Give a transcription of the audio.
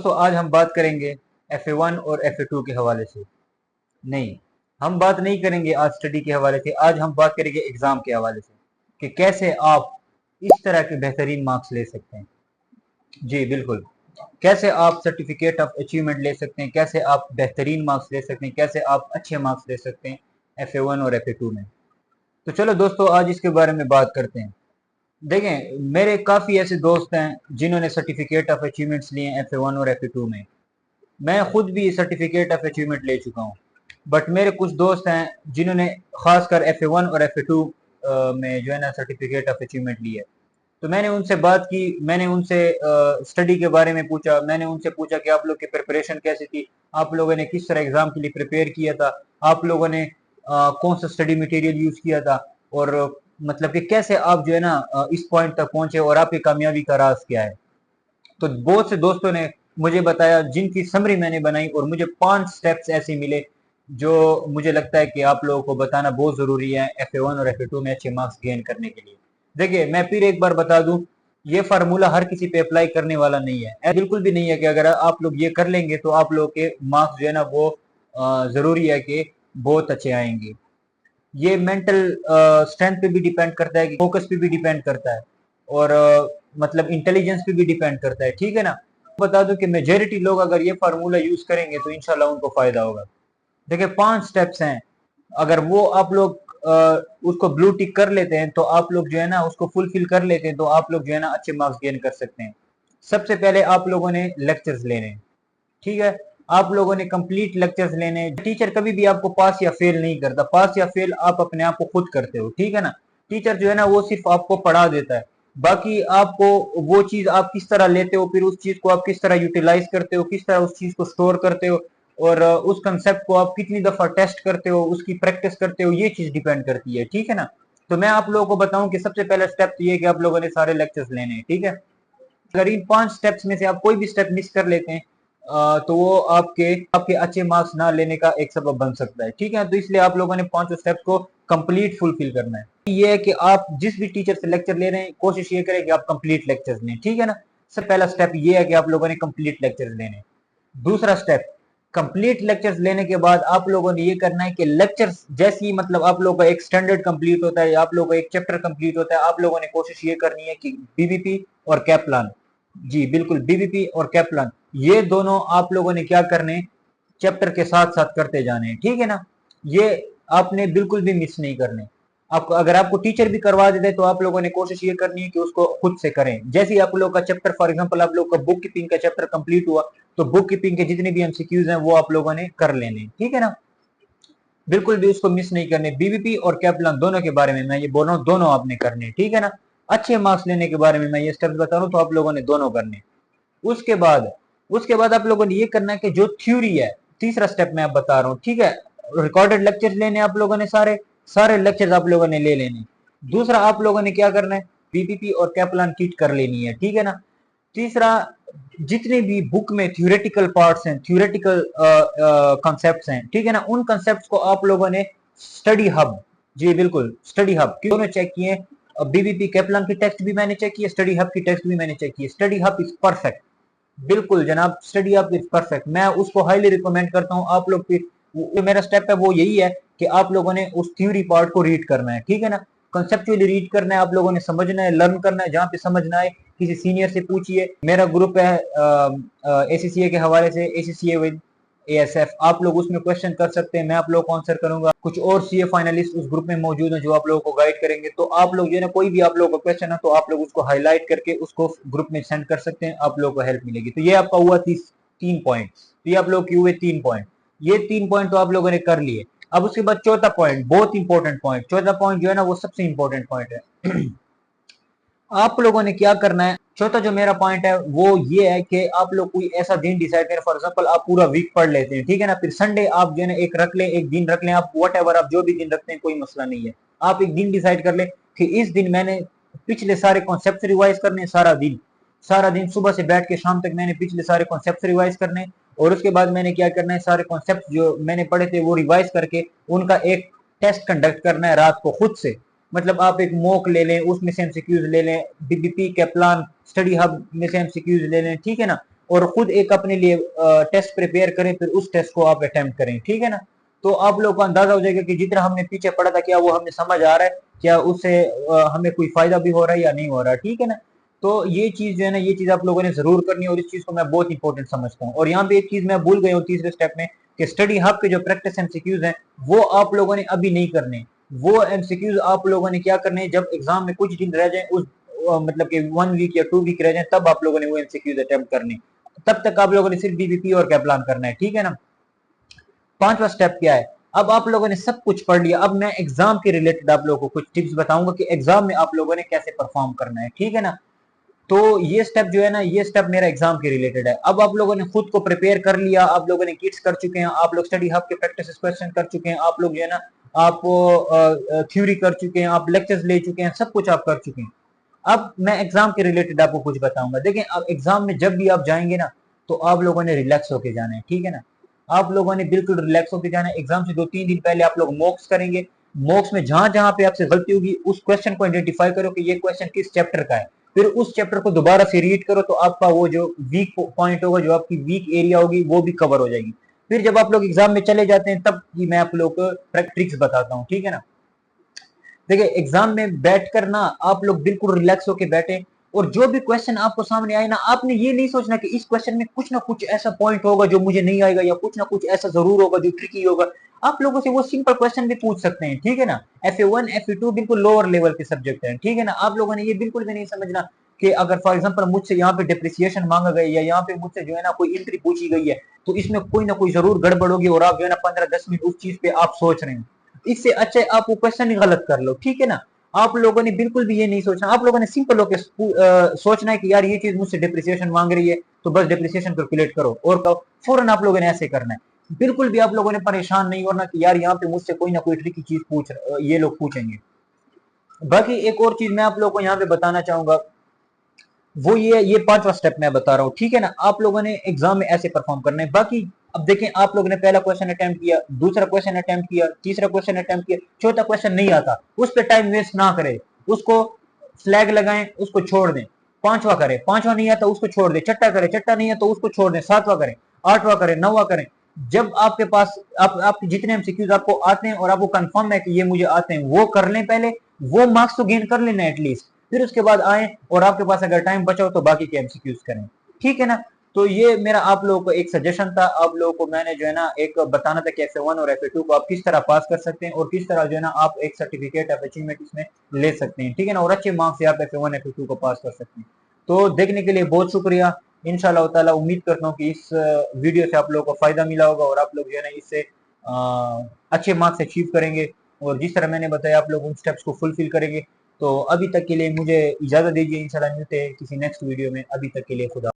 तो आज हम बात करेंगे FA1 और FA2 के हवाले से। नहीं, हम बात नहीं करेंगे आज स्टडी के हवाले से। आज हम बात करेंगे एग्जाम के हवाले से कि कैसे आप इस तरह के बेहतरीन मार्क्स ले सकते हैं। जी बिल्कुल, कैसे आप सर्टिफिकेट ऑफ अचीवमेंट ले सकते हैं, कैसे आप बेहतरीन मार्क्स ले सकते हैं, कैसे आप अच्छे मार्क्स ले सकते हैं FA1 और FA2 में। तो चलो दोस्तों, आज इसके बारे में बात करते हैं। देखें, मेरे काफ़ी ऐसे दोस्त हैं जिन्होंने सर्टिफिकेट ऑफ अचीवमेंट्स लिए हैं FA1 और FA2 में। मैं खुद भी सर्टिफिकेट ऑफ अचीवमेंट ले चुका हूँ, बट मेरे कुछ दोस्त हैं जिन्होंने खासकर FA1 और FA2 में जो है ना सर्टिफिकेट ऑफ अचीवमेंट ली है। तो मैंने उनसे बात की, मैंने उनसे स्टडी के बारे में पूछा, मैंने उनसे पूछा कि आप लोग की प्रिपरेशन कैसी थी, आप लोगों ने किस तरह एग्जाम के लिए प्रिपेयर किया था, आप लोगों ने कौन सा स्टडी मटेरियल यूज किया था, और मतलब कि कैसे आप जो है ना इस पॉइंट तक पहुंचे और आपकी कामयाबी का राज क्या है। तो बहुत से दोस्तों ने मुझे बताया, जिनकी समरी मैंने बनाई, और मुझे 5 स्टेप्स ऐसे मिले जो मुझे लगता है कि आप लोगों को बताना बहुत जरूरी है FA1 और FA2 में अच्छे मार्क्स गेन करने के लिए। देखिए, मैं फिर एक बार बता दूं, ये फार्मूला हर किसी पे अप्लाई करने वाला नहीं है, बिल्कुल भी नहीं है कि अगर आप लोग ये कर लेंगे तो आप लोग के मार्क्स जो है ना वो जरूरी है कि बहुत अच्छे आएंगे। ये मेंटल स्ट्रेंथ पे भी डिपेंड करता है, फोकस पे भी डिपेंड करता है, और मतलब इंटेलिजेंस पे भी डिपेंड करता है। ठीक है ना। बता दूं कि मेजॉरिटी लोग अगर ये फार्मूला यूज करेंगे तो इंशाल्लाह उनको फायदा होगा। देखिए, 5 स्टेप्स हैं, अगर वो आप लोग उसको ब्लू टिक कर लेते हैं तो आप लोग जो है ना उसको फुलफिल कर लेते हैं तो आप लोग जो है ना अच्छे मार्क्स गेन कर सकते हैं। सबसे पहले आप लोगों ने लेक्चर्स लेने हैं। ठीक है, आप लोगों ने कंप्लीट लेक्चर्स लेने। टीचर कभी भी आपको पास या फेल नहीं करता, पास या फेल आप अपने आप को खुद करते हो। ठीक है ना। टीचर जो है ना वो सिर्फ आपको पढ़ा देता है, बाकी आपको वो चीज आप किस तरह लेते हो, फिर उस चीज को आप किस तरह यूटिलाइज करते हो, किस तरह उस चीज को स्टोर करते हो, और उस कंसेप्ट को आप कितनी दफा टेस्ट करते हो, उसकी प्रैक्टिस करते हो, ये चीज डिपेंड करती है। ठीक है ना। तो मैं आप लोगों को बताऊं कि सबसे पहला स्टेप तो ये कि आप लोगों ने सारे लेक्चर्स लेने हैं। ठीक है। अगर इन 5 स्टेप्स में से आप कोई भी स्टेप मिस कर लेते हैं तो वो आपके आपके अच्छे मार्क्स ना लेने का एक सबब बन सकता है। ठीक है। तो इसलिए आप लोगों ने 5 स्टेप्स को कंप्लीट फुलफिल करना है। ये है कि आप जिस भी टीचर से लेक्चर ले रहे हैं, कोशिश ये करें कि आप कंप्लीट लेक्चर्स लें। ठीक है ना। सबसे पहला स्टेप ये है कि आप लोगों ने कंप्लीट लेक्चर्स लेने। दूसरा स्टेप, कंप्लीट लेक्चर्स लेने के बाद आप लोगों ने ये करना है कि लेक्चर्स जैसे ही मतलब आप लोगों का एक स्टैंडर्ड कंप्लीट होता है, आप लोगों का एक चैप्टर कंप्लीट होता है, आप लोगों ने कोशिश ये करनी है कि बीबीपी और कैप्लान, जी बिल्कुल, बीबीपी और कैप्लान, ये दोनों आप लोगों ने क्या करने, चैप्टर के साथ साथ करते जाने हैं। ठीक है ना। ये आपने बिल्कुल भी मिस नहीं करने। आपको अगर आपको टीचर भी करवा देते तो आप लोगों ने कोशिश ये करनी है कि उसको खुद से करें। जैसे ही आप लोगों का चैप्टर, फॉर एग्जांपल आप लोगों का बुक कीपिंग का चैप्टर कंप्लीट हुआ तो बुक कीपिंग के जितने भी एमसीक्यूज हैं वो आप लोगों ने कर लेने। ठीक है ना। बिल्कुल भी उसको मिस नहीं करने। बीबीपी और कैप्लान दोनों के बारे में मैं ये बोल रहा हूँ, दोनों आपने करने। ठीक है ना। अच्छे मार्क्स लेने के बारे में मैं ये स्टेप्स बता रहा हूँ तो आप लोगों ने दोनों करने। उसके बाद आप लोगों ने ये करना है कि जो थ्योरी है, तीसरा स्टेप मैं आप बता रहा हूँ। ठीक है। रिकॉर्डेड लेक्चर्स लेने आप लोगों ने, सारे सारे लेक्चर्स आप लोगों ने ले लेने। दूसरा आप लोगों ने क्या करना है, बीपीपी और कैप्लान किट कर लेनी है। ठीक है ना। तीसरा, जितने भी बुक में थ्योरेटिकल पार्ट्स हैं, थ्योरेटिकल कॉन्सेप्ट्स हैं, ठीक है ना, उन कॉन्सेप्ट्स को आप लोगों ने स्टडी हब, जी बिल्कुल स्टडी हब, दोनों चेक किए। बीबीपी कैप्लान की टेक्स्ट भी मैंने चेक किए, स्टडी हब की टेक्स्ट भी मैंने चेक की। स्टडी हब इज परफेक्ट, बिल्कुल जनाब, स्टडी हब इज परफेक्ट। मैं उसको हाईली रिकमेंड करता हूँ। आप लोग जो मेरा स्टेप है वो यही है कि आप लोगों ने उस थ्योरी पार्ट को रीड करना है। ठीक है ना। कंसेप्चुअली रीड करना है, आप लोगों ने समझना है, लर्न करना है। जहाँ पे समझ ना आए किसी सीनियर से पूछिए। मेरा ग्रुप है एसीसीए के हवाले से, एसीसीए विद एएसएफ, आप लोग उसमें क्वेश्चन कर सकते हैं, मैं आप लोगों को आंसर करूंगा। कुछ और सीए फाइनलिस्ट उस ग्रुप में मौजूद हैं जो आप लोगों को गाइड करेंगे। तो आप लोग जो है ना, कोई भी आप लोगों का क्वेश्चन है तो आप लोग उसको हाईलाइट करके उसको ग्रुप में सेंड कर सकते हैं, आप लोगों को हेल्प मिलेगी। तो ये आपका हुआ 3 पॉइंट, तो ये आप लोग के हुए 3 पॉइंट। ये 3 पॉइंट तो आप लोगों ने कर लिए। अब उसके बाद चौथा पॉइंट, बहुत इंपॉर्टेंट पॉइंट, चौथा पॉइंट जो है ना वो सबसे इंपॉर्टेंट पॉइंट है। आप लोगों ने क्या करना है, चौथा जो मेरा पॉइंट है वो ये है कि आप लोग कोई ऐसा दिन डिसाइड करें। फॉर एग्जांपल आप पूरा वीक पढ़ लेते हैं, ठीक है ना, फिर संडे आप जो है ना एक रख लें, एक दिन रख लें, आप वट एवर आप जो भी दिन रखते हैं कोई मसला नहीं है। आप एक दिन डिसाइड कर लें कि इस दिन मैंने पिछले सारे कॉन्सेप्ट रिवाइज करने, सारा दिन सुबह से बैठ के शाम तक मैंने पिछले सारे कॉन्सेप्ट रिवाइज करने। और उसके बाद मैंने क्या करना है, सारे कॉन्सेप्ट जो मैंने पढ़े थे वो रिवाइज करके उनका एक टेस्ट कंडक्ट करना है रात को खुद से। मतलब आप एक मॉक ले लें, उसमें से एमसीक्यूज ले लें, बीबीपी कैप्लान स्टडी हब में से एमसीक्यूज ले लें। ठीक है ना। और खुद एक अपने लिए टेस्ट प्रिपेयर करें, फिर उस टेस्ट को आप अटेम्प्ट करें, ठीक है ना। तो आप लोगों को अंदाजा हो जाएगा कि जितना हमने पीछे पढ़ा था क्या वो हमें समझ आ रहा है, क्या उससे हमें कोई फायदा भी हो रहा है या नहीं हो रहा है, ठीक है ना। तो ये चीज जो है ना, ये चीज आप लोगों ने जरूर करनी है और इस चीज को मैं बहुत इंपॉर्टेंट समझता हूँ। और यहाँ पे एक चीज मैं भूल गया हूँ तीसरे स्टेप में, कि स्टडी हब के जो प्रैक्टिस एमसीक्यूज हैं वो आप लोगों ने अभी नहीं करने। वो एमसीक्यूज आप लोगों ने क्या करने, जब एग्जाम में कुछ दिन रह जाए, उस मतलब कि 1 वीक या 2 वीक रह जाए, तब आप लोगों ने वो एमसीक्यूज अटेम्प्ट करने। तब तक आप लोगों ने सिर्फ बीबीपी और कैप्लान करना है, ठीक है ना। पांचवा स्टेप क्या है, अब आप लोगों ने सब कुछ पढ़ लिया, अब मैं एग्जाम के रिलेटेड आप लोगों को कुछ टिप्स बताऊंगा कि एग्जाम में आप लोगों ने कैसे परफॉर्म करना है, ठीक है ना। तो ये स्टेप जो है ना, ये स्टेप मेरा एग्जाम के रिलेटेड है। अब आप लोगों ने खुद को प्रिपेयर कर लिया, आप लोगों ने किट्स कर चुके हैं, आप लोग स्टडी हब के प्रैक्टिस क्वेश्चन कर चुके हैं, आप लोग जो है ना आप थ्योरी कर चुके हैं, आप लेक्चर्स ले चुके हैं, सब कुछ आप कर चुके हैं। अब मैं एग्जाम के रिलेटेड आपको कुछ बताऊंगा। देखें, अब एग्जाम में जब भी आप जाएंगे ना, तो आप लोगों ने रिलैक्स होके जाना है, ठीक है ना। आप लोगों ने बिल्कुल रिलैक्स होके जाना है। एग्जाम से 2-3 दिन पहले आप लोग मॉक्स करेंगे। मॉक्स में जहां जहां पे आपसे गलती होगी उस क्वेश्चन को आइडेंटिफाई करो कि ये क्वेश्चन किस चैप्टर का है, फिर उस चैप्टर को दोबारा से रीड करो, तो आपका वो जो वीक पॉइंट होगा, जो आपकी वीक एरिया होगी, वो भी कवर हो जाएगी। फिर जब आप लोग एग्जाम में चले जाते हैं, तब मैं आप लोग को ट्रिक्स बताता हूँ, ठीक है ना। देखिए, एग्जाम में बैठकर ना आप लोग बिल्कुल रिलैक्स होकर बैठे, और जो भी क्वेश्चन आपको सामने आए ना, आपने ये नहीं सोचना कि इस क्वेश्चन में कुछ ना कुछ ऐसा पॉइंट होगा जो मुझे नहीं आएगा, या कुछ ना कुछ ऐसा जरूर होगा जो ट्रिकी होगा। आप लोगों से वो सिंपल क्वेश्चन भी पूछ सकते हैं, ठीक है ना। FA1 FA2 बिल्कुल लोअर लेवल के सब्जेक्ट है, ठीक है ना। आप लोगों ने ये बिल्कुल भी नहीं समझना कि अगर फॉर एग्जाम्पल मुझसे यहाँ पे डिप्रिसिएशन मांगा गया, या यहाँ पे मुझसे जो है ना कोई एंट्री पूछी गई है, तो इसमें कोई ना कोई जरूर गड़बड़ होगी, और आप जो है ना 15-10 मिनट उस चीज पे आप सोच रहे हैं। इससे अच्छे आप वो क्वेश्चन ही गलत कर लो, ठीक है ना। आप लोगों ने बिल्कुल भी ये नहीं सोचना, आप लोगों ने सिंपल होकर सोचना है कि यार ये चीज मुझसे डिप्रिसिएशन मांग रही है, तो बस डिप्रिसिएशन कैलकुलेट करो और फौरन आप लोगों ने ऐसे करना है। बिल्कुल भी आप लोगों ने परेशान नहीं होना कि यार यहाँ पे मुझसे कोई ना कोई ट्रिकी चीज ये लोग पूछेंगे। बाकी एक और चीज मैं आप लोगों को यहाँ पे बताना चाहूंगा, वो ये पांचवा स्टेप मैं बता रहा हूँ, ठीक है ना। आप लोगों ने एग्जाम में ऐसे परफॉर्म करना है। बाकी अब देखें, आप लोगों ने पहला क्वेश्चन अटेम्प्ट किया, दूसरा क्वेश्चन अटेम्प्ट किया, तीसरा क्वेश्चन अटेम्प्ट किया, चौथा क्वेश्चन नहीं आता, उस पर टाइम वेस्ट ना करें, उसको फ्लैग लगाएं, उसको छोड़ दें। पांचवा करें, पांचवा नहीं आता उसको छोड़ दें। छठा करें, छठा नहीं आता उसको छोड़ दें। सातवां करें, आठवां करें, नौवां करें। जब आपके पास आप जितने एमसीक्यूज आपको आते हैं और आपको कंफर्म है कि ये मुझे आते हैं, वो कर लें पहले, वो मार्क्स तो गेन कर लेना एटलीस्ट, फिर उसके बाद आए और आपके पास अगर टाइम बचा हो तो बाकी के एमसीक्यूज करें, ठीक है ना। तो ये मेरा आप लोगों को एक सजेशन था, आप लोगों को मैंने जो है ना एक बताना था कि FA1 और FA2 को आप किस तरह पास कर सकते हैं, और किस तरह जो है ना आप एक सर्टिफिकेट ऑफ अचीवमेंट इसमें ले सकते हैं, ठीक है ना। और अच्छे मार्क्स से आप FA1 FA2 को पास कर सकते हैं। तो देखने के लिए बहुत शुक्रिया। इंशाल्लाह ताला उम्मीद करता हूँ कि इस वीडियो से आप लोगों को फायदा मिला होगा, और आप लोग जो है ना इससे अच्छे मार्क्स अचीव करेंगे, और जिस तरह मैंने बताया आप लोग उन स्टेप्स को फुलफिल करेंगे। तो अभी तक के लिए मुझे इजाजत दीजिए, इंशाल्लाह मिलते हैं किसी नेक्स्ट वीडियो में। अभी तक के लिए खुदा।